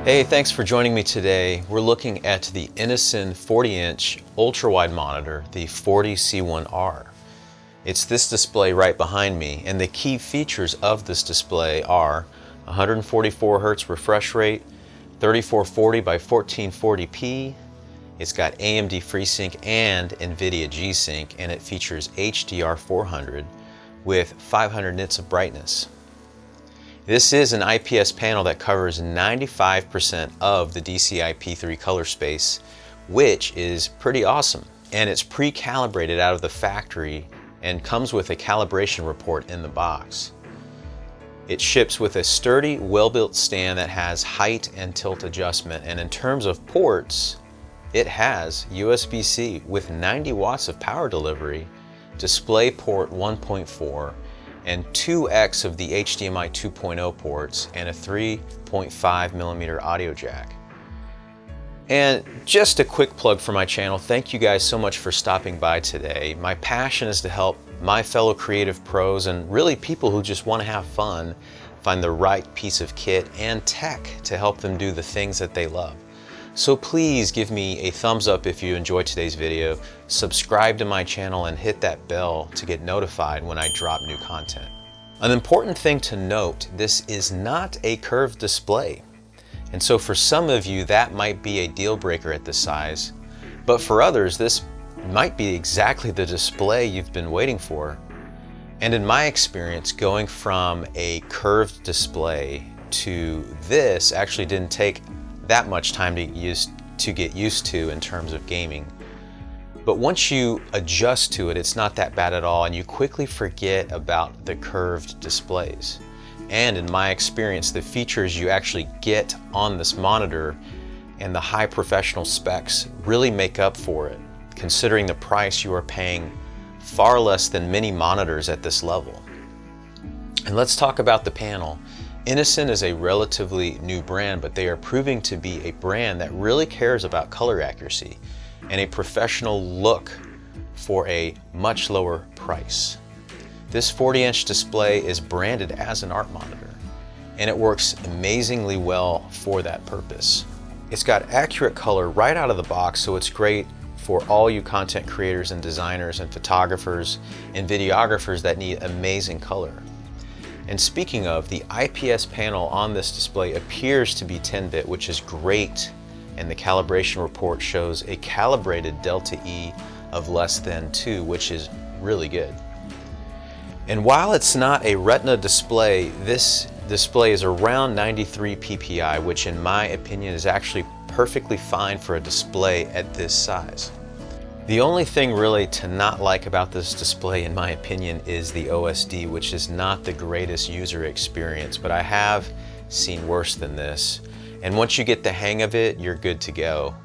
Hey, thanks for joining me today. We're looking at the INNOCN 40-inch ultra-wide monitor, the 40C1R. It's this display right behind me, and the key features of this display are 144 Hz refresh rate, 3440 by 1440p. It's got AMD FreeSync and Nvidia G-Sync, and it features HDR 400 with 500 nits of brightness. This is an IPS panel that covers 95% of the DCI P3 color space, which is pretty awesome. And it's pre-calibrated out of the factory and comes with a calibration report in the box. It ships with a sturdy, well-built stand that has height and tilt adjustment, and in terms of ports, it has USB-C with 90 watts of power delivery, DisplayPort 1.4, and 2x of the HDMI 2.0 ports, and a 3.5mm audio jack. And just a quick plug for my channel. Thank you guys so much for stopping by today. My passion is to help my fellow creative pros and really people who just want to have fun find the right piece of kit and tech to help them do the things that they love. So please give me a thumbs up if you enjoyed today's video, subscribe to my channel, and hit that bell to get notified when I drop new content. An important thing to note, this is not a curved display. And so for some of you that might be a deal breaker at this size, but for others this might be exactly the display you've been waiting for. And in my experience, going from a curved display to this actually didn't take that much time to get used to in terms of gaming. But once you adjust to it, it's not that bad at all, and you quickly forget about the curved displays. And in my experience, the features you actually get on this monitor and the high professional specs really make up for it, considering the price you are paying far less than many monitors at this level. And let's talk about the panel. INNOCN is a relatively new brand, but they are proving to be a brand that really cares about color accuracy and a professional look for a much lower price. This 40-inch display is branded as an art monitor, and it works amazingly well for that purpose. It's got accurate color right out of the box, so it's great for all you content creators and designers and photographers and videographers that need amazing color. And speaking of, the IPS panel on this display appears to be 10-bit, which is great, and the calibration report shows a calibrated delta E of less than 2, which is really good. And while it's not a Retina display, this display is around 93 ppi, which in my opinion is actually perfectly fine for a display at this size. The only thing really to not like about this display, in my opinion, is the OSD, which is not the greatest user experience, but I have seen worse than this. And once you get the hang of it, you're good to go.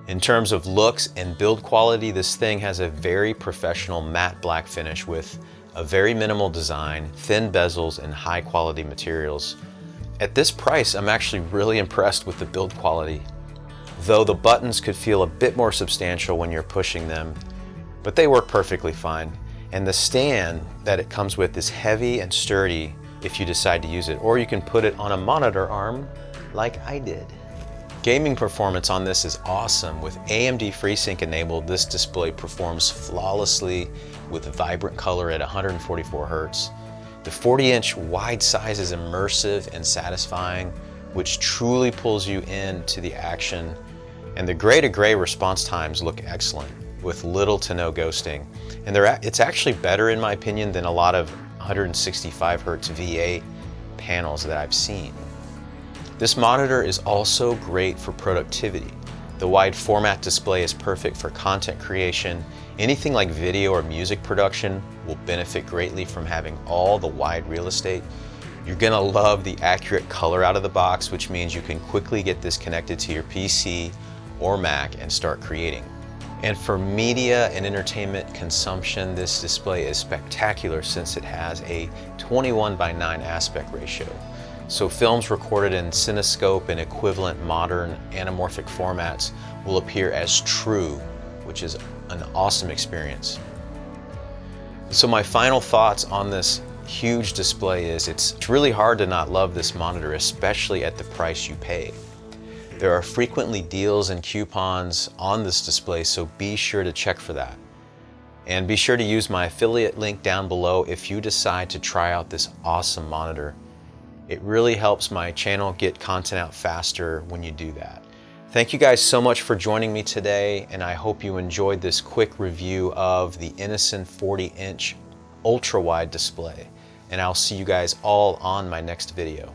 In terms of looks and build quality, this thing has a very professional matte black finish with a very minimal design, thin bezels, and high quality materials. At this price, I'm actually really impressed with the build quality, though the buttons could feel a bit more substantial when you're pushing them, but they work perfectly fine. And the stand that it comes with is heavy and sturdy if you decide to use it, or you can put it on a monitor arm like I did. Gaming performance on this is awesome. With AMD FreeSync enabled, this display performs flawlessly with vibrant color at 144 Hz. The 40-inch wide size is immersive and satisfying, which truly pulls you into the action. And the gray to gray response times look excellent with little to no ghosting. And it's actually better in my opinion than a lot of 165 Hz VA panels that I've seen. This monitor is also great for productivity. The wide format display is perfect for content creation. Anything like video or music production will benefit greatly from having all the wide real estate. You're gonna love the accurate color out of the box, which means you can quickly get this connected to your PC or Mac and start creating. And for media and entertainment consumption, this display is spectacular since it has a 21:9 aspect ratio. So films recorded in Cinescope and equivalent modern anamorphic formats will appear as true, which is an awesome experience. So my final thoughts on this huge display is, it's really hard to not love this monitor, especially at the price you pay. There are frequently deals and coupons on this display, so be sure to check for that. And be sure to use my affiliate link down below if you decide to try out this awesome monitor. It really helps my channel get content out faster when you do that. Thank you guys so much for joining me today, and I hope you enjoyed this quick review of the INNOCN 40-inch ultra-wide display. And I'll see you guys all on my next video.